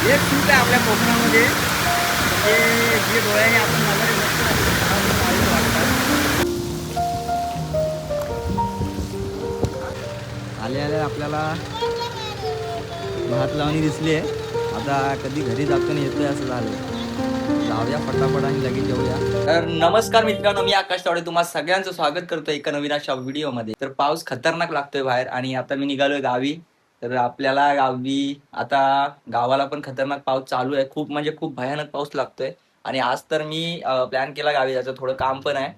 एक शूट आहे आपल्या कोकणामध्ये ते जे डोळ्याने आपण नजरे आले आले आपल्याला भात लावणी दिसली आहे. आता कधी घरी जातो आणि येतोय असं झालंय. जाऊया फटाफट आणि लगेच जेवूया. तर नमस्कार मित्रांनो, मी आकाश तावडे तुम्हाला सगळ्यांचं स्वागत करतोय एका नवीन अशा व्हिडिओमध्ये. तर पाऊस खतरनाक लागतोय बाहेर आणि आता मी निघालोय गावी. तर आपल्याला गावी आता गावाला पण खतरनाक पाऊस चालू आहे. खूप म्हणजे खूप भयानक पाऊस लागतोय आणि आज तर मी प्लॅन केला गावी जायचं, थोडं काम पण आहे.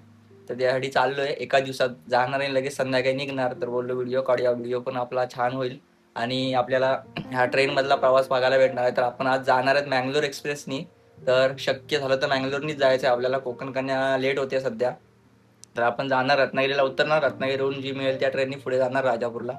तर त्यासाठी चाललोय, एका दिवसात जाणार आहे, लगेच संध्याकाळी निघणार. तर बोललो व्हिडिओ काढूया, व्हिडिओ पण आपला छान होईल आणि आपल्याला ह्या ट्रेन मधला प्रवास बघायला भेटणार आहे. तर आपण आज जाणार आहेत मँगलोर एक्सप्रेसनी. तर शक्य झालं तर मँगलोरनीच जायचं आहे आपल्याला. कोकण कन्या लेट होते सध्या. तर आपण जाणार रत्नागिरीला, उतरणार रत्नागिरीवरून जी मिळेल त्या ट्रेननी पुढे जाणार राजापूरला.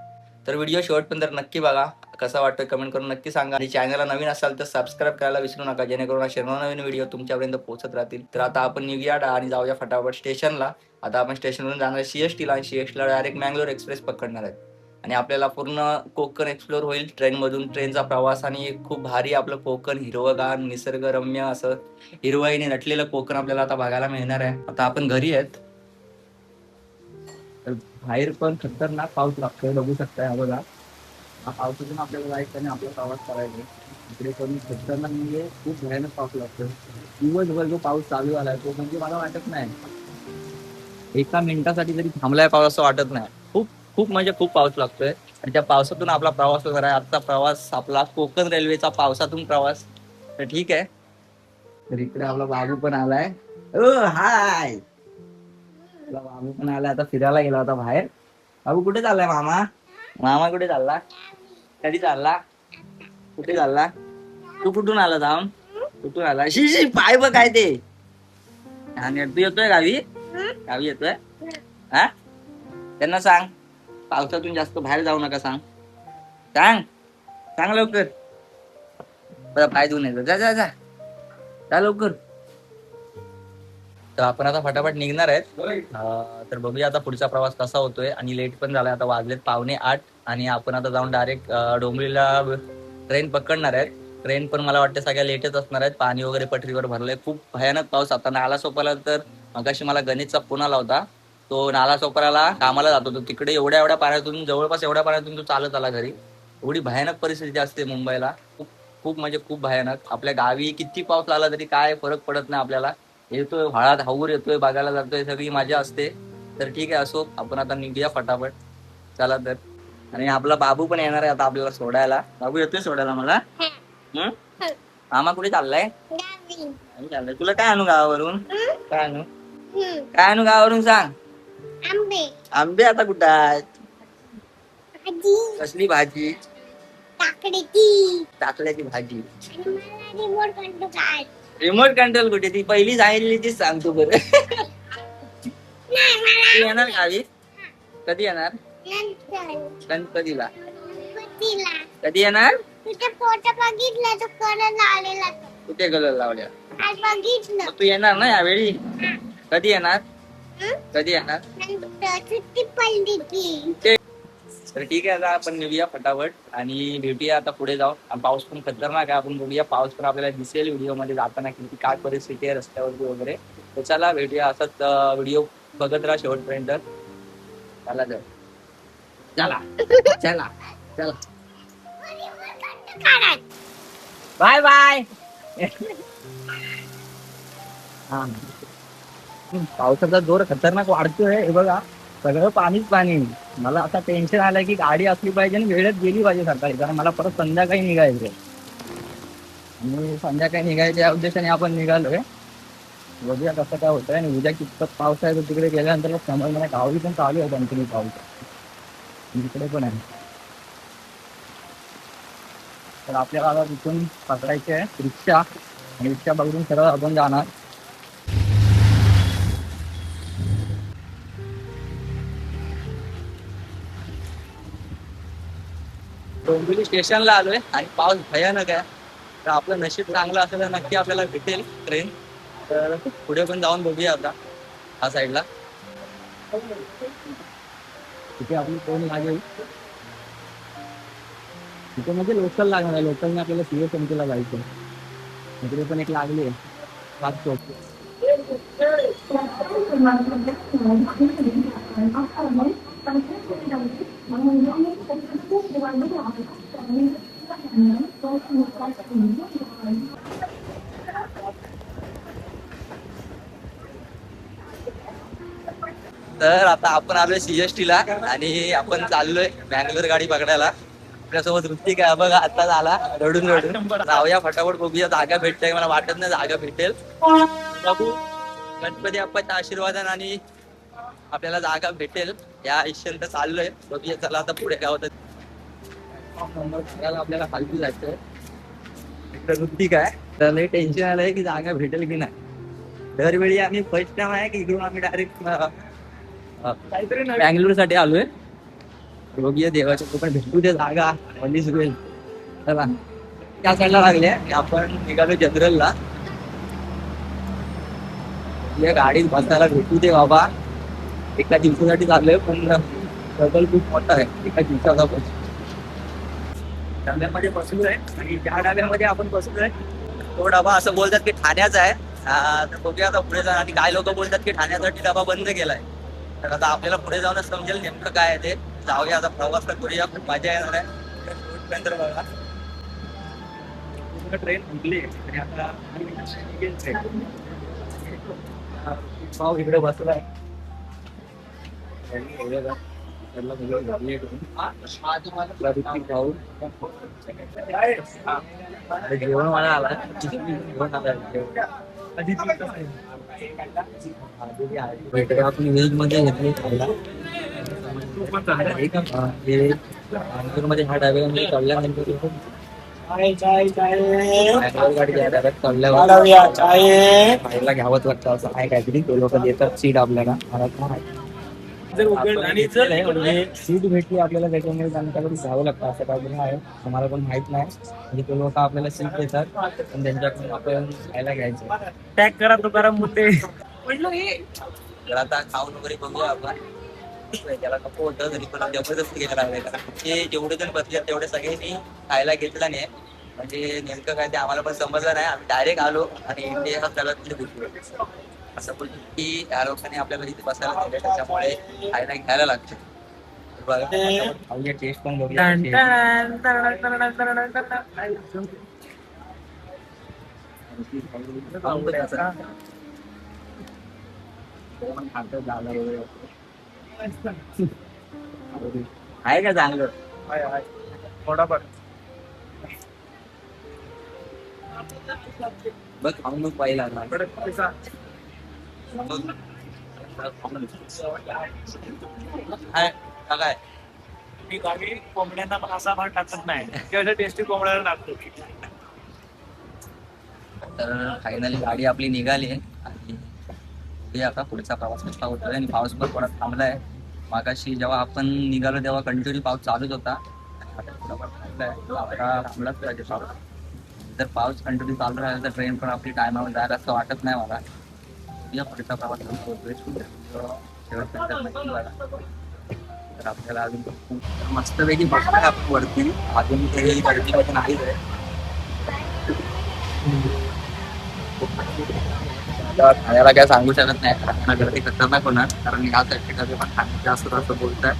तर व्हिडिओ शेवटपर्यंत तर नक्की बघा. कसा वाटतोय कमेंट करून नक्की सांगा आणि चॅनलला नवीन असाल तर सबस्क्राईब करायला विसरू नका, जेणेकरून असे नवीन व्हिडिओ तुमच्यापर्यंत पोहोचत राहतील. तर आता आपण निघूया आणि जाऊया फटाफट स्टेशनला. आता आपण स्टेशनवरून जाणार सीएसटीला आणि सीएसटीला डायरेक्ट मँगलोर एक्सप्रेस पकडणार आहेत आणि आपल्याला पूर्ण कोकण एक्सप्लोर होईल ट्रेनमधून. ट्रेनचा प्रवास आणि खूप भारी आपलं कोकण, हिरवगार निसर्गरम्य असं हिरवाईने नटलेलं कोकण आपल्याला आता बघायला मिळणार आहे. आता आपण घरी आहेत. तर बाहेर पण खतरनाक पाऊस लागतोय, बघू शकताय. हा बघा, हा पावसातून आपल्याला जायचं आणि आपला प्रवास करायचा. इकडे पण खतरनाक म्हणजे खूप भयानक पाऊस लागतोय. दिवसभर जो पाऊस चालू झालाय तो म्हणजे मला वाटत नाही एका मिनिटासाठी जरी थांबलाय पाऊस असं वाटत नाही. खूप खूप म्हणजे खूप पाऊस लागतोय आणि त्या पावसातून आपला प्रवास होणार आहे. आजचा प्रवास आपला कोकण रेल्वेचा पावसातून प्रवास. तर ठीक आहे. तर इकडे आपला बाबू पण आलाय. ओ हाय, आपला बाबू पण आलाय. आता फिरायला गेला होता बाहेर. बाबू कुठे चाललाय मामा? मामा कुठे चालला? कधी चालला? कुठे चालला? तू कुठून आला जाऊन? कुठून आला? शी पाय बघ काय ते. आणि तू येतोय गावी? गावी येतोय? हा, त्यांना सांग पावसातून जास्त बाहेर जाऊ नका. सांग सांग सांग लवकर. बरं, पाय धुवून येतो. जा जा जा जा लवकर. तर आपण आता फटाफट निघणार आहेत. तर बघूया आता पुढचा प्रवास कसा होतोय आणि लेट पण झालाय. आता वाजलेत 7:45 आणि आपण आता जाऊन डायरेक्ट डोंबिवलीला ट्रेन पकडणार आहेत. ट्रेन पण मला वाटतं सगळ्या लेटच असणार आहेत. पाणी वगैरे पटरीवर भरलंय. खूप भयानक पाऊस. आता नालासोपारा, तर मगाशी मला गणेशचा फोन आला होता. तो नालासोपाराला कामाला जातो. तो तिकडे एवढ्या एवढ्या पाण्यातून, जवळपास एवढ्या पाण्यातून तो चालत आला घरी. एवढी भयानक परिस्थिती असते मुंबईला. खूप खूप म्हणजे खूप भयानक. आपल्या गावी किती पाऊस लागला तरी काय फरक पडत नाही आपल्याला. येतोय व्हाळात, हाऊर येतोय, बघायला जातोय, सगळी मजा असते. तर ठीक आहे, असो, आपण आता निघूया फटाफट. चला तर. आणि आपला बाबू पण येणार आहे आता आपल्याला सोडायला. बाबू येतोय सोडायला मला? मामा कुठे चाललाय? चाललंय. तुला काय आणू गावावरून? काय आणू? काय आणू गावावरून सांग? आंबे. आंबे आता कुठं आहेत? कसली भाजी? टाकल्याची भाजी. रिमोट कंट्रोल कुठे? ती पहिली सांगितली तीच सांगतो बरं. तू येणार गावी? कधी येणार? गणपतीला. कधी येणार? फोटो बघितला तो कलर लावलेला. कुठे कलर लावल्या? बघितलं. तू येणार ना यावेळी? कधी येणार? कधी येणार? सुट्टी पडली की. तर ठीक आहे, आता आपण निघूया फटाफट आणि भेटूया आता पुढे जाऊन. पाऊस पण खतरनाक आहे. आपण बघूया, पाऊस पण आपल्याला दिसेल व्हिडिओ मध्ये जाताना किती काय परिस्थिती आहे रस्त्यावरती वगैरे. तर चला भेटूया. असाच व्हिडिओ बघत राहा शेवटपर्यंत. चला तर. चला चला चला. Bye bye. हा, पावसाचा जोर खतरनाक वाढतोय. हे बघा, सगळं पाणीच पाणी. मला आता टेन्शन आलंय की गाडी असली पाहिजे आणि वेळेत गेली पाहिजे सकाळी, कारण मला परत संध्याकाळी निघायचंय. आणि संध्याकाळी निघायच्या या उद्देशाने आपण निघालोय. बघूया कसं काय होतंय. आणि उद्या कितपत पाऊस आहे तर तिकडे गेल्यानंतर समज मला गावी पण चालू आहे कंटिन्यू पाऊस. तिकडे पण आहे. तर आपल्याला आता तिथून पकडायची आहे रिक्षा आणि रिक्षा बघून सरळ आपण जाणार. डोंबिवली स्टेशनला आलोय आणि पाऊस भयानक आहे. तर आपलं नशीब चांगलं असेल तर नक्की आपल्याला भेटेल ट्रेन. तर पुढे पण जाऊन बघूया आता हा साईडला. तिथे आपली ट्रेन लागेल. तिथे म्हणजे लोकल लागणार आहे, लोकलने आपल्याला CSMT ला जायचं. इकडे पण एक लागली आहे पाच चौक. तर आता आपण आलोय CST ला आणि आपण चाललोय बँगलोर गाडी पकडायला. आपल्यासोबत ऋतिक आहे बघा, आता झाला रडून रडून. जाऊया फटाफट, बघूया जागा भेटते. मला वाटत नाही जागा भेटेल. बघू गणपती बाप्पाच्या आशीर्वादाने आणि आपल्याला जागा भेटेल या इच्छेनं चाललोय. बघूया चला आता पुढे काय होतं. आपल्याला फालतू जायचंय. इकडे ऋतिक आहे, तर लई टेन्शन आलंय की जागा भेटेल की नाही. दरवेळी आम्ही फर्स्ट टाइम आहे की इकडून आम्ही डायरेक्ट बँगलोर साठी आलोय. बघूया देवाच्या कृपेने भेटू दे जागा. ऑलिज वेल. चला त्या साईडला लागले आपण निघालो जनरलला. या गाडीत बसायला भेटू दे बाबा. एका दिवसासाठी चाललोय पण ट्रबल खूप मोठा आहे एका दिवसाचा. पण डब्यामध्ये बसलोय आणि त्या डब्यामध्ये आपण बसलोय. तो डबा असं बोलतात की ठाण्याचा आहे. तर बघूया आता पुढे जाणार. आणि काय लोक बोलतात की ठाण्यासाठी डबा बंद केलाय. तर आता आपल्याला पुढे जाऊनच समजेल नेमकं काय आहे ते. जाऊया आता, प्रवास करूया, खूप मजा येणार आहे. बघा ट्रेन थांबली आणि आता भाऊ इकडे बसलाय. भाऊ जेवण मला आला. आपण व्हेज मध्ये घेतली खायला. मध्ये हा डाब्यामध्ये चढल्यानंतर खायला घ्यावंच लागतं असं आहे काहीतरी. ते लोक देतात सीट आपल्याला. मला सीट भेटली आपल्याला त्याच्यामुळे त्यांच्याकडून घ्यावं लागतं असं काहीतरी आहे. आम्हाला पण माहित नाही. म्हणजे ते लोक आपल्याला सीट देतात पण त्यांच्याकडून आपण खायला घ्यायचं. पॅक करा तो गरम मुद्दे. तर आता खाऊन वगैरे बघूया आपण. त्याला नको होतं तरी पण जबरदस्ती घ्यायला लागले. कारण ते जेवढे जण बसले तेवढे सगळ्यांनी खायला घेतला नाही. म्हणजे नेमकं काय ते आम्हाला पण समजलं नाही. आम्ही डायरेक्ट आलो आणि इंडिया हा त्याला तिथे घुसलो. असं बोलतो की या लोकांनी आपल्याला इथे बसायला दिले त्याच्यामुळे खायला घ्यायला लागते. खाऊया, टेस्ट पण बघूया. आहे का चांगलं? थोडाफार बघ खाऊन मग पाहिला काय. मी गावी कोंबड्यांना पण असा भाग टाकत नाही. तेवढं टेस्टी कोंबड्याला टाकतो. तर फायनली गाडी आपली निघाली आहे आणि आता पुढचा प्रवास कसा होतोय. आणि पाऊस पण थोडा थांबलाय. मागाशी जेव्हा आपण निघालो तेव्हा कंटिन्यू पाऊस चालूच होता. आता थोडाफार थांबलाय. आता थांबलाच पाहिजे पाऊस. जर पाऊस कंटिन्यू चालू राहिला तर ट्रेन पण आपली टायमावर जायला असं वाटत नाही मला. या पुढचा प्रवास होतोय तर आपल्याला अजून मस्तपैकी बघताय आपण वरती. अजून तरी गर्दीमध्ये नाहीच आहे. ठाण्याला काय सांगू शकत नाही. ठाण्याला गर्दी खतरनाक होणार कारण या साईडचे पण ठाणे जास्त असं बोलताय.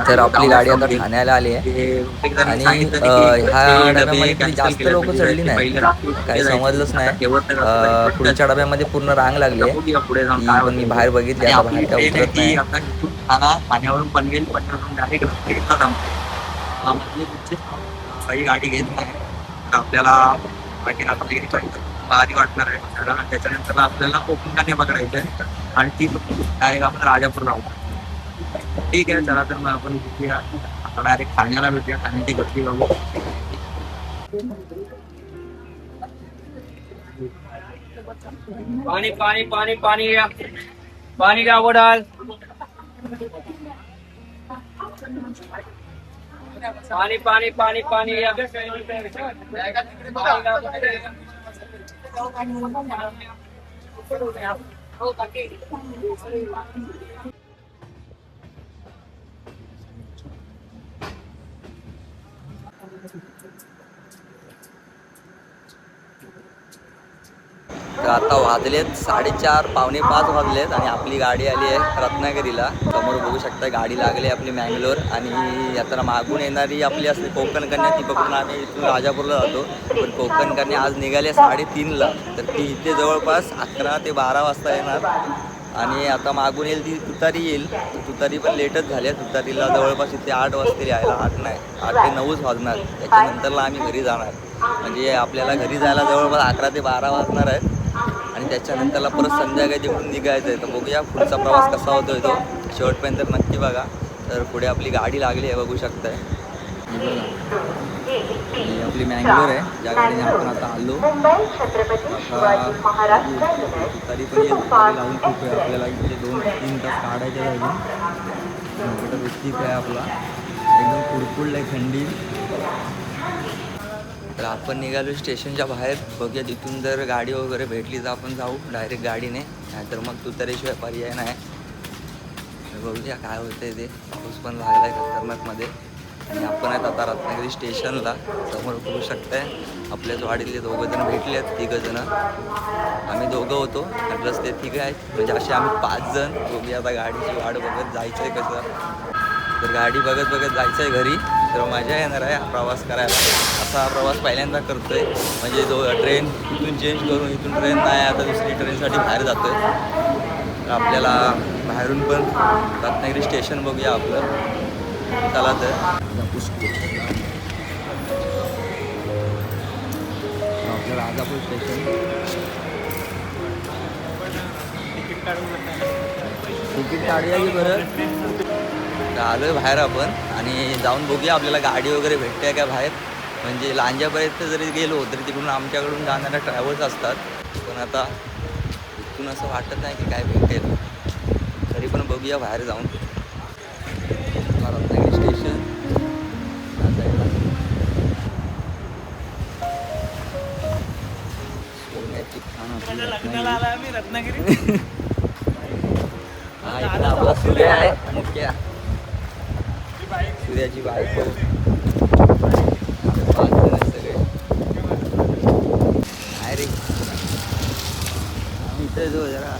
तर आपली गाडी आता ठाण्याला आली आहे आणि ह्या डब्यामध्ये तरी जास्त लोक चढली नाही. काही समजलंच नाही. पुढच्या डब्यामध्ये पूर्ण रांग लागली आहे. ती पण मी बाहेर बघितली. आता बाहेर काय उतरत नाही. ठाण्यावरून पनवेल पनवेलवरून डायरेक्ट गाडी घेत नाही. आपल्याला भारी वाटणार आहे. त्याच्यानंतर आपल्याला कोकणाने पकडायचं आहे आणि ती डायरेक्ट आपण राजापूर राहू. ठीक आहे चला तर मग आपण भेटूया आता. डायरेक्ट ठाण्याला भेटूया. ठाण्याची गर्दी बघू. पाणी पाणी पाणी पाणी या पाणी का बोडाल. पाणी पाणी पाणी पाणी या. तर आता वाजलेत 4:30 पावणे 5 वाजलेत आणि आपली गाडी आली आहे रत्नागिरीला. समोर बघू शकता गाडी लागली आपली मँगलोर आणि आता मागून येणारी आपली असते कोकण कन्या, ती पकडून आम्ही इथून राजापूरला जातो. पण कोकण कन्या आज निघाली 3:30ला, तर ती इथे जवळपास 11 ते 12 वाजता येणार. आणि आता मागून येईल ती तुतारी येईल. तुतारी पण लेटच झाली आहे. तुतारीला जवळपास इथे 8 वाजतील यायला. 8 नाही 8 ते 9च वाजणार. त्याच्यानंतरला आम्ही घरी जाणार. म्हणजे आपल्याला घरी जायला जवळपास 11 ते 12 वाजणार आहेत. आणि त्याच्यानंतरला परत संध्याकाळी तिकडून निघायचं आहे. तर बघूया पुढचा प्रवास कसा होतोय तो शेवटपर्यंत नक्की बघा. तर पुढे आपली गाडी लागली आहे बघू शकताय. ही आपली मँगलोर आहे ज्या गाडीने आपण आता आलो. तरी पण गाडी लावून खूप आहे आपल्याला. इथे 2-3 तास काढायचे अजून. मोठा व्यक्तिक आहे आपला, एकदम कुडकुडलं आहे थंडी. तर आपण निघालो स्टेशनच्या बाहेर. बघूया तिथून जर गाडी वगैरे भेटली तर आपण जाऊ डायरेक्ट गाडीने, नाहीतर मग तुतारीशिवाय पर्याय नाही. बघूया काय होतंय ते. पाऊस पण लागला आहे खतरनाकमध्ये. आणि आपण आहेत आता रत्नागिरी स्टेशनला. समोर बघू शकताय आपल्याच वाडीतले 2 जण भेटले आहेत. 3 जण आम्ही 2 होतो प्लस ते 3 आहेत. म्हणजे असे आम्ही 5 जण. बघूया आता गाडीची वाट बघत जायचं आहे कसं. तर गाडी बघत बघत जायचं आहे घरी. तर मजा येणार आहे हा प्रवास करायला. असा हा प्रवास पहिल्यांदा करतो आहे. म्हणजे ट्रेन इथून चेंज करून इथून ट्रेन नाही, आता दुसरी ट्रेनसाठी बाहेर जातो आहे. तर आपल्याला बाहेरून पण रत्नागिरी स्टेशन बघूया आपलं. चला तर आपलं राजापूर स्टेशन. तिकीट काढूया की बरं. आलो आहे बाहेर आपण आणि जाऊन बघूया आपल्याला गाडी वगैरे भेटते का बाहेर. म्हणजे लांजापर्यंत जरी गेलो तरी तिकडून आमच्याकडून जाणाऱ्या ट्रॅव्हल्स असतात. पण आता इथून असं वाटत नाही की काय भेटेल. तरी पण बघूया बाहेर जाऊन. रत्नागिरी स्टेशन रत्नागिरी. हा इथला आपला सूर्य आहे मुख्य. सूर्याची बायको. 5 जण सगळे आहे रे. आम्ही इथे जो जरा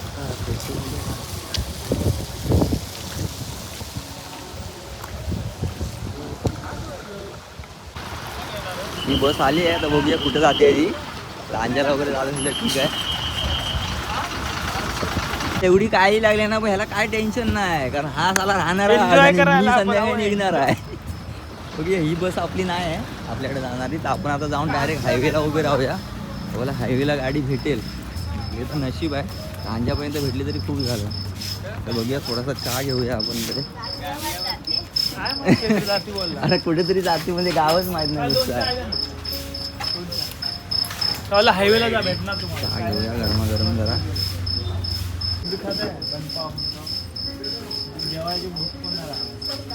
ही बस आली आहे. तर बघूया कुठं जाते ती. लांजाला वगैरे झालं म्हणजे ठीक आहे. एवढी काही लागली ना, पण ह्याला काय टेन्शन नाही, कारण हा साला राहणार आहे. मी संध्याकाळी निघणार आहे. बघूया ही बस आपली नाही आहे आपल्याकडे जाणारी. तर आपण आता जाऊन डायरेक्ट हायवेला उभे राहूया. मला हायवेला गाडी भेटेल हे तर नशीब आहे. लांजापर्यंत भेटली तरी खूप झालं. तर बघूया थोडासा चहा घेऊया आपण इकडे. अरे कुठेतरी जाती म्हणजे गावच माहित नाही नुसतं. हायवेला जा भेटणार तुम्हाला. चहा घेऊया गरमागरम जरा.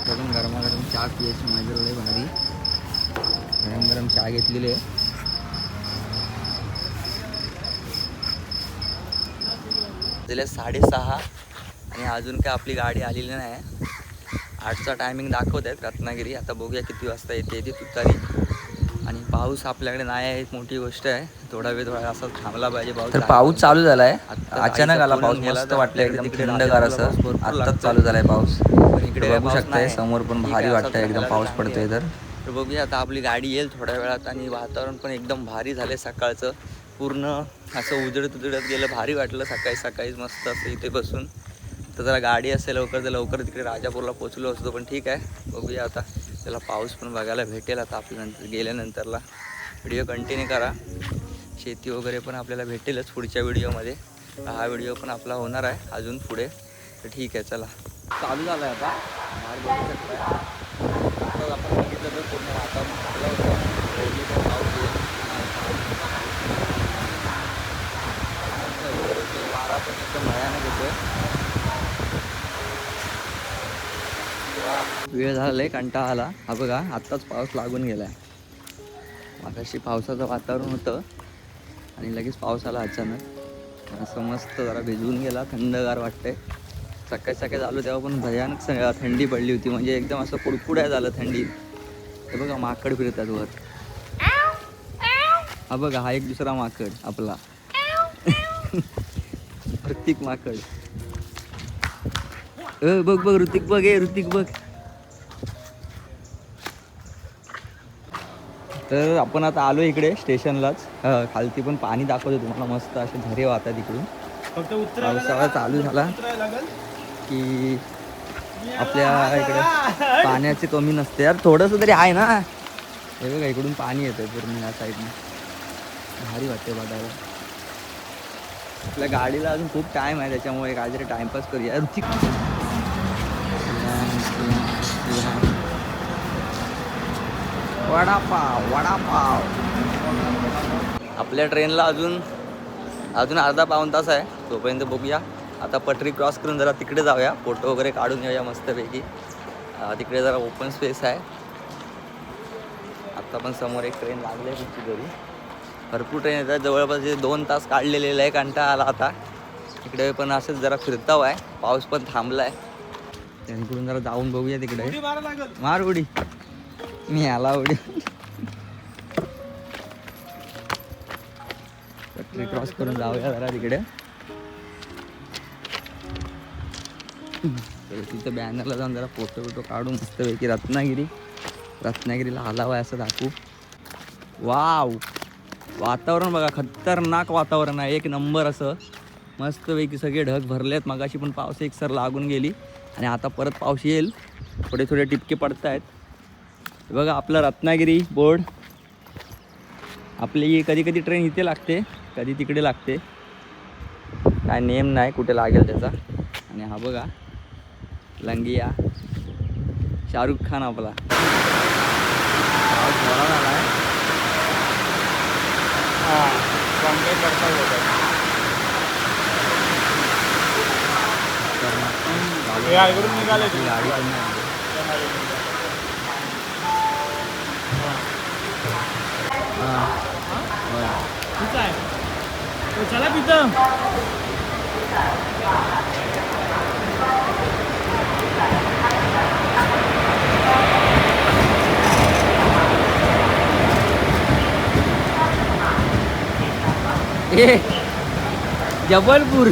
गरमागरम चहा पियाची मजा लय भारी. गरम गरम चहा घेतलेली आहे. झाले 6:30 आणि अजून काय आपली गाडी आलेली नाही. 8चा टायमिंग दाखवत आहेत रत्नागिरी. आता बघूया किती वाजता येते ती तुतारी. आणि पाऊस आपल्याकडे नाही आहे, मोठी गोष्ट आहे. थोडा असं थांबला पाहिजे पाऊस. तर पाऊस चालू झालाय अचानक आला पाऊस. मस्त वाटलं एकदम थंडगार असं. आत्ताच चालू झालाय पाऊस. पण इकडे बघू शकताय समोर पण भारी वाटतंय एकदम पाऊस पडतोय. तर बघूया आता आपली गाडी येईल थोड्या वेळात. आणि वातावरण पण एकदम भारी झालंय सकाळचं. पूर्ण असं उजळत गेलं. भारी वाटलं सकाळीच मस्त असं इथे बसून. तर जरा गाडी असेल लवकर तर लवकर तिकडे राजापूरला पोचलो असतो. पण ठीक आहे बघूया आता. त्याला पाऊस पण बघायला भेटेल आता आपल्या गेल्यानंतरला. व्हिडिओ कंटिन्यू करा. शेती वगैरे पण आपल्याला भेटेलच पुढच्या व्हिडिओमध्ये. हा व्हिडिओ पण आपला होणार आहे अजून पुढे. तर ठीक आहे चला. चालू झालं आहे आता बाहेर बघू शकताय. आताच आपण बघितलं तर पूर्ण वातावरण चांगलं होतं. पण पाऊस येईल. वारा पण एकदम भयानक येतोय. वेळ झाला कंटाळा आला. हा बघा आत्ताच पाऊस लागून गेलाय. मागाशी पावसाचं वातावरण होतं आणि लगेच पाऊस आला अचानक. असं मस्त जरा भिजवून गेला. थंडगार वाटतंय. सकाळी आलो तेव्हा पण भयानक थंडी पडली होती. म्हणजे एकदम असं कुडकुड्या झालं थंडी. हे बघा माकड फिरतात वर. हा बघा, हा एक दुसरा माकड आपला. ऋतिक माकड. बघ बघ ऋतिक बघ, ऋतिक बघ. तर आपण आता आलो इकडे स्टेशनलाच. खालती पण पाणी दाखवतो तुम्हाला, मस्त असे झरे वाहतात इकडून. पावसाळा चालू झाला की आपल्या इकडे पाण्याची कमी नसते यार, थोडंसं तरी आहे ना. हे बघा इकडून पाणी येतं पूर्ण या साईडने, भारी वाटते बघायला. आपल्या गाडीला अजून खूप टाइम आहे, त्याच्यामुळे काहीतरी टाइमपास करूया. ऋतिक वडापाव वडापाव. आपल्या ट्रेनला अजून अर्धा पाऊण तास आहे, तोपर्यंत बघूया. आता पटरी क्रॉस करून जरा तिकडे जाऊया, फोटो वगैरे काढून येऊया मस्तपैकी. तिकडे जरा ओपन स्पेस आहे. आता पण समोर एक ट्रेन लागली आहे कुठची तरी. भरपूर ट्रेन येतात, जवळपास 2 तास काढलेले आहे, कंटाळा आला आता. इकडे पण असंच जरा फिरताव आहे, पाऊस पण थांबला आहे. त्यांकडून जरा जाऊन बघूया तिकडे. मार उडी, मी आला उडी. पटरी क्रॉस करून जाऊया जरा तिकडे. तिथं बॅनरला जाऊन जरा फोटो काढून मस्तपैकी रत्नागिरीला आलावा असं दाखवू. वाव, वातावरण बघा, खतरनाक वातावरण आहे, एक नंबर असं मस्तपैकी. सगळे ढग भरलेत, मगाशी पण पाऊस एकसर लागून गेली आणि आता परत पाऊस येईल. थोडे टिपके पडत आहेत बघा. आपलं रत्नागिरी बोर्ड. आपली कधी ट्रेन इथे लागते, कधी तिकडे लागते, काय नेम नाही कुठे लागेल त्याचा. आणि हा बघा लंगिया, शाहरुख खान आपला. पाऊस बरा झाला आहे. निघाले गाडी पण नाही. चला तिथं. जबलपूर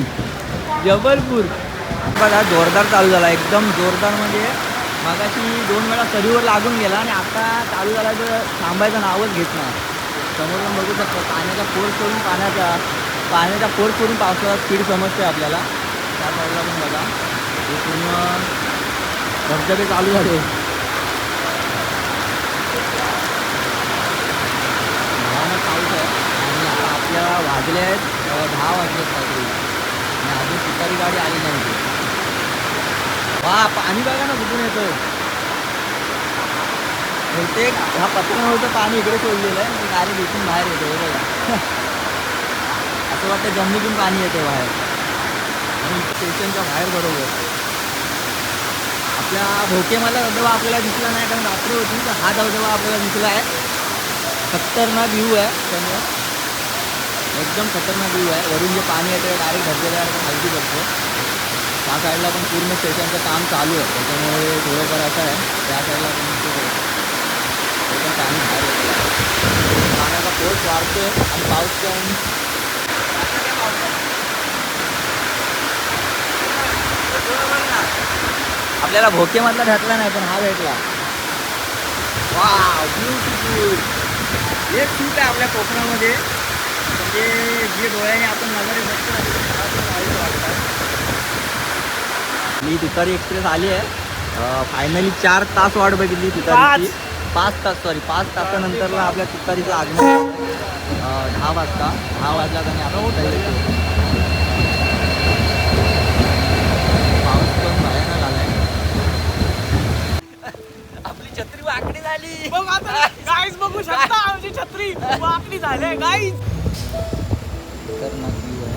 बघा, जोरदार चालू झाला, एकदम जोरदार. म्हणजे मागाशी 2 वेळा सरीवर लागून गेला आणि आता चालू झाला तर थांबायचं नावच घेत नाही. समोर पण बघू शकतो, पाण्याचा फोर्स करून पावसाचा स्पीड समजते आपल्याला. त्या साईडला पण बघा, हे पूर्ण धबधबे चालू झाले. भयानक पाऊस आहे. आणि आता आपल्याला वाजले आहेत 10 वाजले काहीतरी, आणि अजून तुतारी गाडी आली नाही. वा, पाणी बघा ना कुठून येतं. बहुतेक ह्या पत्रावरचं पाणी इकडे सोडलेलं आहे, म्हणजे गाडी इथून बाहेर येतो. हे बघा, असं वाटतं जमिनीतून पाणी येतं बाहेर. आणि स्टेशनच्या बाहेर बरोबर आपल्या भोकेमाला धबधबा आपल्याला दिसला नाही, कारण रात्री होती. तर हा धबधबा आपल्याला दिसला आहे. खतरनाक व्ह्यू आहे, त्यामुळे एकदम खतरनाक व्ह्यू आहे. वरून जे पाणी येतं डायरेक्ट धबधब्यावर खालती पडतं. त्या साईडला पण पूर्ण स्टेशनचं काम चालू आहे, त्याच्यामुळे थोडंफार असं आहे. त्या साईडला पण पाणी बाहेर येतं. पाण्याचा फोर्स वाढतो आणि पाऊस पण आपल्याला भोकेमधला भेटला नाही, पण हा भेटला. Wow, beautiful. एक शूट आहे आपल्या कोकणामध्ये, म्हणजे जे डोळ्याने आपण नजरे बघतो वाटतात. मी तुतारी एक्सप्रेस आली आहे. फायनली 4 तास वाट बघितली तुतारीची. 5 तासानंतरला आपल्या तुतारीचं आगमन 10 वाजता. 10 वाजला आणि आपण तुतारी येतो. पाऊस पण भयानक आलाय. आपली छत्री वाकडी झाली. गाईज बघू शकता, आमची छत्री वाकडी झाली गाईज. खतरनाक व्ह्यू आहे.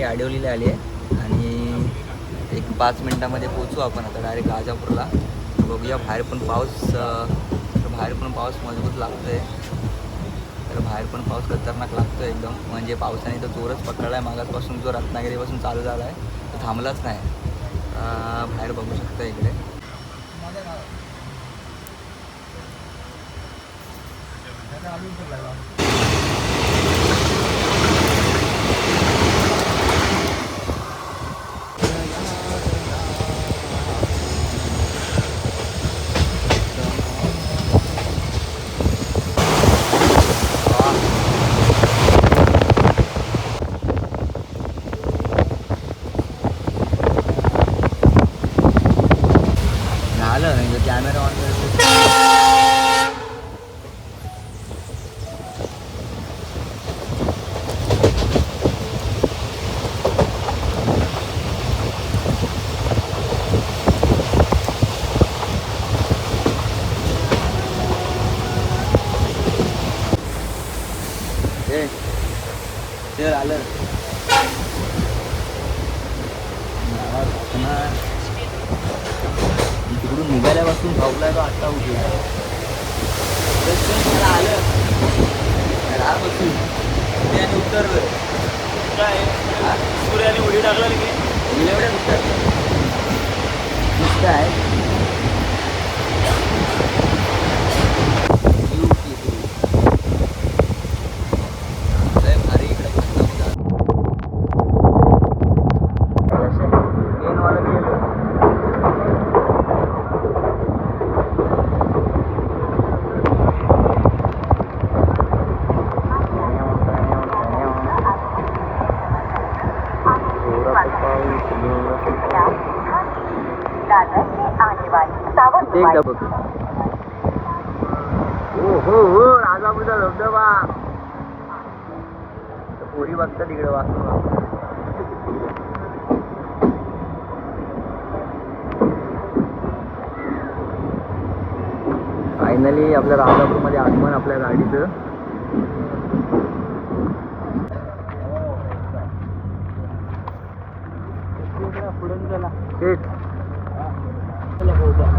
आडिवलीला आली आहे आणि एक 5 मिनटामध्ये पोचू आपण आता डायरेक्ट राजापूरला. बघूया बाहेर पण पाऊस मजबूत लागतोय. तर बाहेर पण पाऊस खतरनाक लागतोय एकदम, म्हणजे पावसाने तर जोरच पकडला आहे. मागासपासून जो रत्नागिरीपासून चालू झाला आहे तो थांबलाच नाही. बाहेर बघू शकता इकडे झालं नाही कॅमेरा ऑन ते आलं तिकडून निघाल्यापासून धावलाय तो आत्ता उठला आलं बसून त्याने उतरलं काय सूर्याने उडी टाकला की एवढ्या नुसतं आहे हो राजापूरचा धबधबा पोरी बघता तिकडे वाचून. फायनली आपल्या राजापूरमध्ये आगमन आपल्या गाडीचं.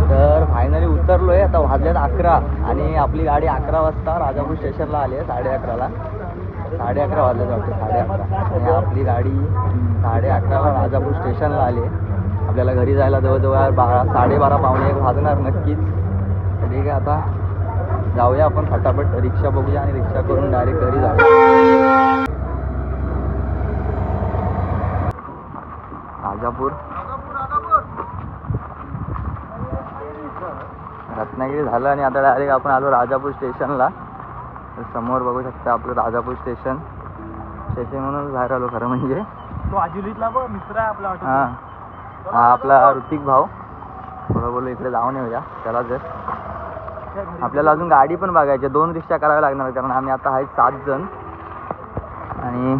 तर फायनली उतरलोय आता. वाजल्यात 11 आणि आपली गाडी 11 वाजता राजापूर स्टेशनला आली आहे. 11:30ला 11:30 वाजल्यात वाटतं 11:30 आणि आपली गाडी 11:30ला राजापूर स्टेशनला आली आहे. आपल्याला घरी जायला जवळजवळ 12:30 पावणे 1 वाजणार नक्कीच. ठीक आहे आता जाऊया आपण फटाफट रिक्षा बघूया आणि रिक्षा करून डायरेक्ट घरी जाऊया. राजापूर रत्नागिरी झालं आणि आता डायरेक्ट आपण आलो राजापूर स्टेशनला. समोर बघू शकता आपलं राजापूर स्टेशन म्हणून बाहेर आलो खरं म्हणजे. तो आजुलीतला मित्र आहे आपला. हा आपला ऋतिक भाऊ. थोडं बोलू इकडे जाऊन येऊया त्याला. जर आपल्याला अजून गाडी पण बघायची, 2 रिक्षा कराव्या लागणार कारण आम्ही आता आहे 7 जण आणि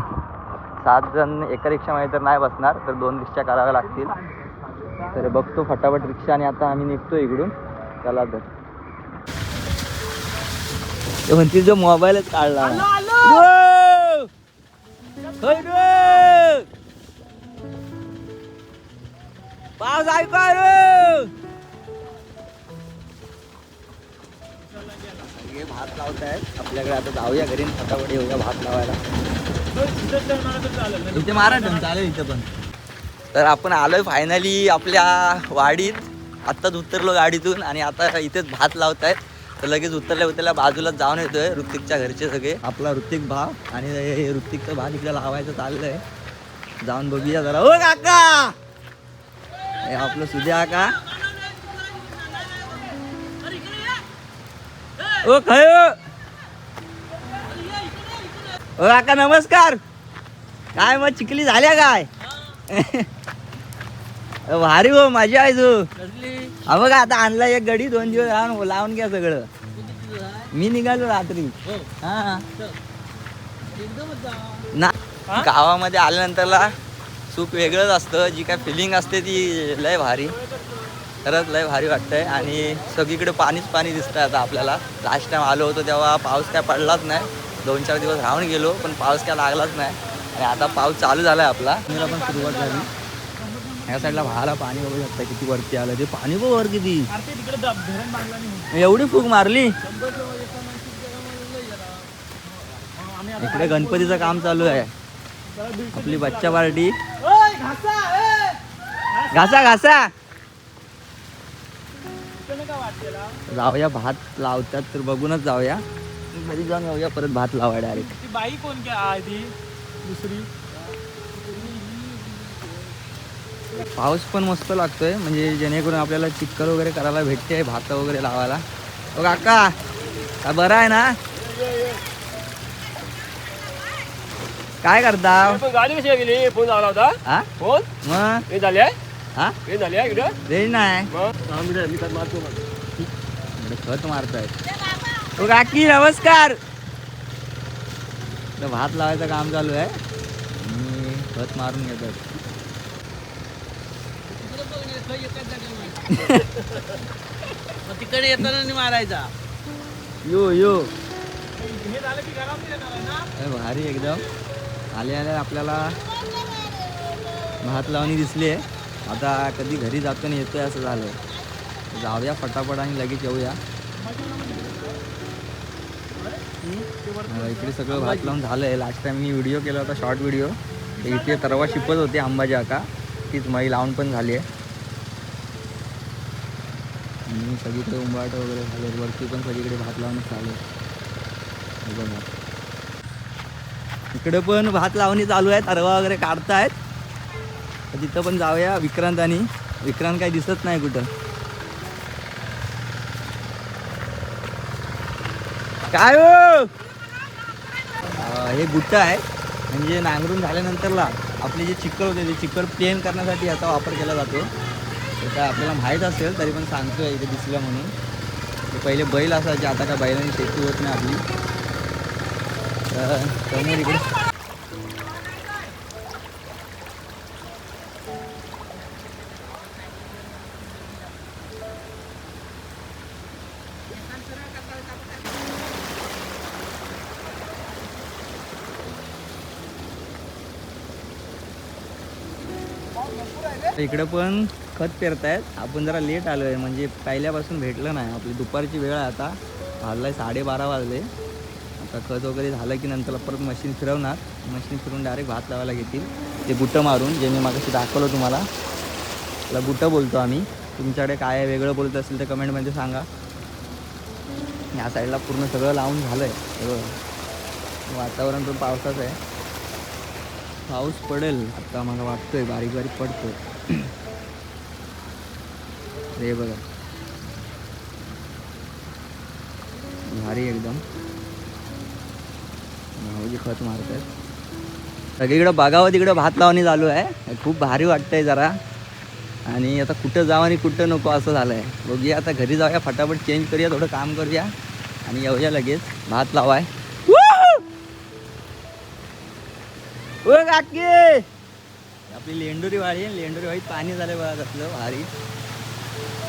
7 जण एका रिक्षामध्ये तर नाही बसणार, तर 2 रिक्षा कराव्या लागतील. तर बघतो फटाफट रिक्षा आणि आता आम्ही निघतो इकडून. त्याला तर म्हणतील जो मोबाईलच काढला पाऊस ऐका भात लावतायत आपल्याकडे. आता जाऊया घरी फटाफट येऊया भात लावायला. इथे मारा चालेल इथे पण. तर आपण आलोय फायनली आपल्या वाडीत. आत्ताच उतरलो गाडीतून आणि आता इथेच भात लावतायत. तर लगेच उतरल्या बाजूला जाऊन येतोय ऋतिकच्या घरचे सगळे. आपला ऋतिक भाव आणि ऋतिकचं भात इकडे लावायचं चाललंय. जाऊन बघूया जरा. ओ काका आपलं सुद्या का ओ खय ओ काका नमस्कार. काय मग चिखली झाल्या काय? भारी हो मजा आहे तू. हा बघा आता आणला एक गडी 2 दिवस लावून घ्या सगळं. मी निघालो रात्री. हा ना गावामध्ये आल्यानंतरला सुख वेगळंच असतं. जी काय फिलिंग असते ती लय भारी. खरंच लय भारी वाटतंय आणि सगळीकडे पाणी दिसतंय आता आपल्याला. लास्ट टाइम आलो होतो तेव्हा पाऊस काय पडलाच नाही. 2-4 दिवस राहून गेलो पण पाऊस काय लागलाच नाही. आणि आता पाऊस चालू झालाय आपला मला पण सुरुवात झाली. ह्या साईडला भाला पाणी बघू शकता किती वरती आलं ते पाणी बघ वर किती. एवढी फूक मारली. इकडे गणपतीचं काम चालू आहे. आपली बच्चा पार्टी. घासा घासा जाऊया. भात लावतात तर बघूनच जाऊया. घरी जाऊन जाऊया परत भात लावाय डायरेक्ट. बाई कोण काय आधी दुसरी. पाऊस पण मस्त लागतोय म्हणजे जेणेकरून आपल्याला चिक्कल वगैरे करायला भेटते भात वगैरे लावायला. ओ काका का बरं आहे ना. काय करता. गाडी कशी गेली. फोन आला होता. हा फोन मग हे झाले. हा हे झाले इकडे रेंज नाही. मी तर मारतो. खत मारताय. ओ काकी नमस्कार. भात लावायचं काम चालू आहे आणि खत मारून घेतात. तिकडे येताना मारायचा. यो यो हे झालं की गरम नाही येणार ना. भारी एकदम. आले आले आपल्याला भात लावणी दिसली आहे. आता कधी घरी जातो आणि येतोय असं झालंय. जाऊया फटाफट आणि लगेच येऊया. इकडे सगळं भात लावून झालंय. लास्ट टाइम मी व्हिडिओ केला होता शॉर्ट व्हिडिओ. इथे तरवा शिपत होते अंबाजी आका. तीच मई लावून पण झाली आहे. आणि सगळीकडे उंबाट वगैरे झाले. वरती पण सगळीकडे भात लावून चालू आहे. बघा इकडे पण भात लावणी चालू आहे. तरवा वगैरे काढतायत. तिथं पण जाऊया. विक्रांत आणि विक्रांत काही दिसत नाही कुठं. काय हो हे गुट्ट आहे म्हणजे नांगरून झाल्यानंतरला आपले जे चिक्कल होते ते चिक्कल प्लेन करण्यासाठी याचा वापर केला जातो. तर काय आपल्याला माहीत असेल तरी पण सांगतोय इथे दिसलं म्हणून. ते पहिले बैल असायचे. आता काय बैलांनी शेती होत नाही आपली. तर समोर इकडे इकडे पण खत पेरतायत. आपण जरा लेट आलो आहे म्हणजे पहिल्यापासून भेटलं नाही. आपली दुपारची वेळ आहे. आता वाजलाय 12:30 वाजले. आता खत वगैरे झालं की नंतर परत मशीन फिरवणार. मशीन फिरून डायरेक्ट भात लावायला घेतील. ते गुटं मारून जे मी मागाशी दाखवलं तुम्हाला त्याला गुटं बोलतो आम्ही. तुमच्याकडे काय वेगळं बोलत असेल तर कमेंटमध्ये सांगा. ह्या साईडला पूर्ण सगळं लावून झालं आहे. वातावरण पण पावसाचं आहे. पाऊस पडेल आता मला वाटतोय. बारीक बारीक पडतो. हे बघा भारी एकदम. भाऊजी खत मारत आहेत. सगळीकडं बघावं तिकडं भात लावणी चालू आहे. खूप भारी वाटतंय जरा. आणि आता कुठं जावं आणि कुठं नको असं झालं आहे. बघूया आता घरी जाऊया. फटाफट चेंज करूया. थोडं काम करूया आणि येऊया लगेच भात लावाय. ओ काकी आपली लेंडोरी वाळी आहे. लेंडोरी वाळीत पाणी झालं बघा कसलं भारी.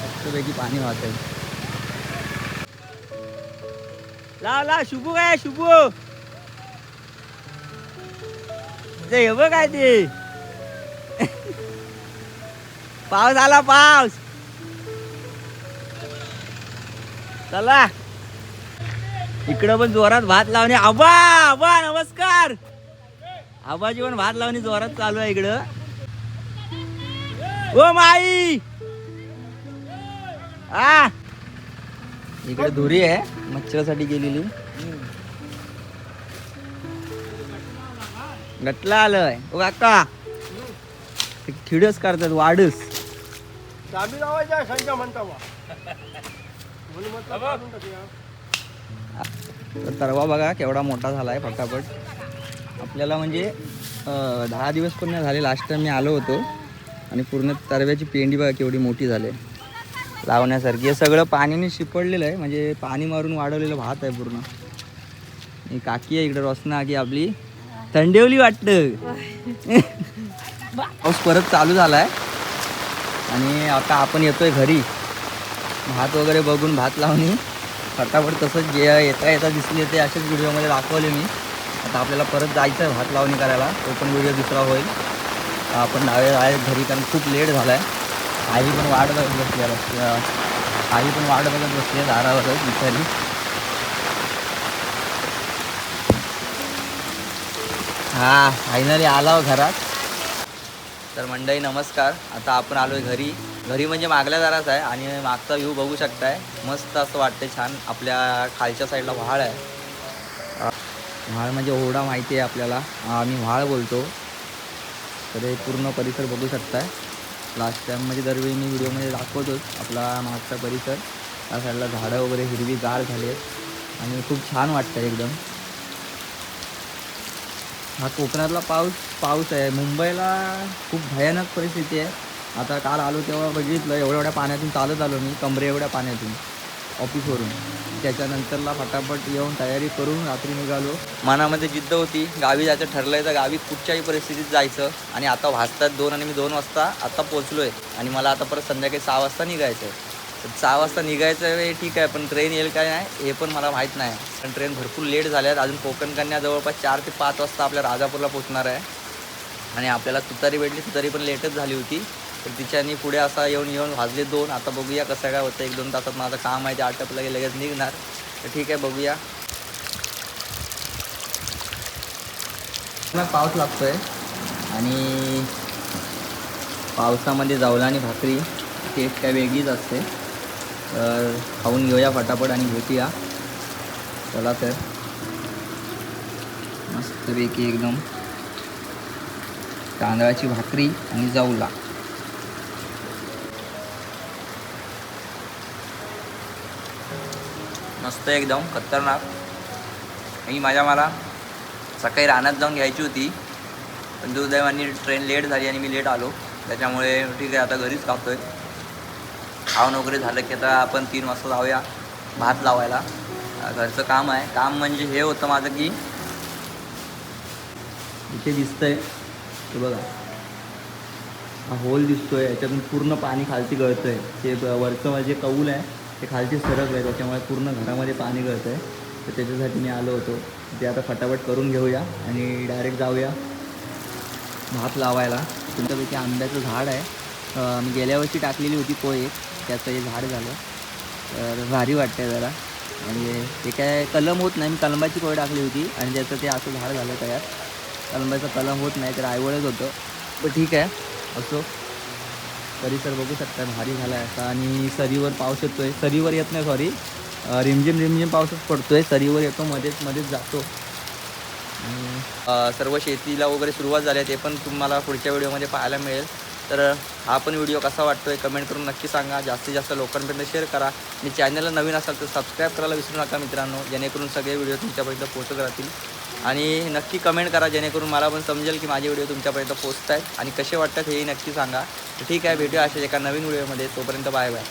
मस्तपैकी पाणी वाहत आहे. ला ला शुभू काय शुभू ते हे बघ काय ते पाऊस आला पाऊस. चला इकडं पण जोरात भात लावणे. आबा आबा नमस्कार. आबाजी पण भात लावणी जोरात चालू आहे इकडं. ओ माई आ इकडे धुरी आहे मच्छरासाठी गेलेली. गटला आलंय. ओ काका खिडस करतात वाढस. तरवा बघा केवढा मोठा झालाय. फटाफट आपल्याला म्हणजे 10 दिवस पण नाही झाले. लास्ट टाइम मी आलो होतो आणि पूर्ण तरव्याची पेंडी बघा केवढी मोठी झाली लावण्यासारखी. हे सगळं पाण्याने शिपडलेलं आहे म्हणजे पाणी मारून वाढवलेलं भात आहे पूर्ण. ही काकी आहे इकडे रोसना की आपली थंडेवली वाटतं. पाऊस परत चालू झालाय आणि आता आपण येतोय घरी. भात वगैरे बघून भात लावणी फटाफट तसंच जे येता येता दिसले ते अशाच व्हिडिओमध्ये दाखवले मी. आता आपल्याला परत जायचं आहे भात लावणी करायला, तो पण व्हिडिओ दुसरा होईल. आपण डावे आहे घरी, कारण खूप लेट झाला आहे. आई पण वाट बघत बसली आई पण वाट बघत बसली दारावरच बिचारी. हा फायनली आला हो घरात. तर मंडळी नमस्कार. आता आपण आलो आहे घरी. घरी म्हणजे मागल्या दारात आहे आणि मागचा व्ह्यू बघू शकताय. मस्त असं वाटते, छान. आपल्या खालच्या साईडला व्हाळ आहे. व्हाळ म्हणजे ओढा माहिती आहे आपल्याला, आम्ही व्हाळ बोलतो. तर हे पूर्ण परिसर बघू शकताय. लास्ट टाईम म्हणजे दरवेळी मी व्हिडिओमध्ये दाखवतोच आपला मागचा परिसर. त्या साईडला झाडं वगैरे हिरवी गार झाली आहेत आणि खूप छान वाटतं एकदम. हा कोकणातला पाऊस आहे. मुंबईला खूप भयानक परिस्थिती आहे. आता काल आलो तेव्हा बघितलं, एवढ्या पाण्यातून चालत आलो मी, कमरे एवढ्या पाण्यातून ऑफिसवरून. त्याच्यानंतरला फटाफट येऊन तयारी करून रात्री निघालो. मनामध्ये जिद्द होती, गावी जायचं ठरलं आहे तर गावी कुठच्याही परिस्थितीत जायचं. आणि आता वाजतात 2 आणि मी 2 वाजता आता पोचलो आहे आणि मला आता परत संध्याकाळी 6 वाजता निघायचं आहे. 6 वाजता निघायचं आहे ठीक आहे, पण ट्रेन येईल काय नाही हे पण मला माहीत नाही. कारण ट्रेन भरपूर लेट झाल्या आहेत. अजून कोकण कन्या जवळपास 4 ते 5 वाजता आपल्या राजापूरला पोचणार आहे. आणि आपल्याला तुतारी भेटली, तुतारी पण लेटच झाली होती. तर तिच्यानी पुढे असा येऊन वाजले 2. आता बघूया कसं काय होतं. 1-2 तासात माझं काम आहे ते आटपलं की लगेच निघणार. तर ठीक आहे, बघूया. पाऊस लागतोय आणि पावसामध्ये जावला आणि भाकरी टेस्ट काय वेगळीच असते. तर खाऊन घेऊया फटाफट आणि भेटूया. चला तर, मस्तपैकी एकदम तांदळाची भाकरी आणि जाऊला. मस्त एकदम खतरनाक. ही मला सकाळी रानात जाऊन घ्यायची होती, पण दुर्दैवाने ट्रेन लेट झाली आणि मी लेट आलो. त्याच्यामुळे ठीक आहे, आता घरीच खातोय. खाऊन वगैरे झालं की आता आपण 3 वाजता जाऊया भात लावायला. घरचं काम आहे. काम म्हणजे हे होतं माझं की इथे दिसतंय ते बघा, हा होल दिसतोय, याच्यातून पूर्ण पाणी खालती गळतंय. ते वरचं माझे कौल आहे ते खालती सरकलं आहे, त्याच्यामुळे पूर्ण घरामध्ये पाणी गळतंय. तर त्याच्यासाठी मी आलो होतो. ते आता फटाफट करून घेऊया आणि डायरेक्ट जाऊया भात लावायला. तुमच्यापैकी आंब्याचं झाड आहे, मी गेल्या वर्षी टाकलेली होती पोहे, त्याचं हे झाड झालं. तर भारी वाटतं जरा. आणि ते काय कलम होत नाही, मी कलमाची पोहे टाकली होती आणि त्याचं ते असं झाड झालं तयार. कलमाचं कलम होत नाही तर आईवळच होतं, पण ठीक आहे. असो, परिसर बघू शकता भारी झाला आहे आता. आणि सरीवर पाऊस येतोय, सरीवर येत नाही सॉरी, रिमझिम पाऊसच पडतोय. सरीवर येतो, मध्येच जातो. आणि सर्व शेतीला वगैरे सुरुवात झाली आहे, ते पण तुम्हाला पुढच्या व्हिडिओमध्ये पाहायला मिळेल. तर हा पण व्हिडिओ कसा वाटतोय कमेंट करून नक्की सांगा. जास्तीत जास्त लोकांपर्यंत शेअर करा आणि चॅनलला नवीन असाल तर सबस्क्राईब करायला विसरू नका मित्रांनो, जेणेकरून सगळे व्हिडिओ तुमच्यापर्यंत पोहोचत राहतील. आणि नक्की कमेंट करा, जेणेकरून मला पण समजेल की माझे व्हिडिओ तुमच्यापर्यंत पोहोचत आहेत आणि कसे वाटतात हेही नक्की सांगा. तर ठीक आहे, भेटूया अशाच एका नवीन व्हिडिओमध्ये. तोपर्यंत बाय बाय.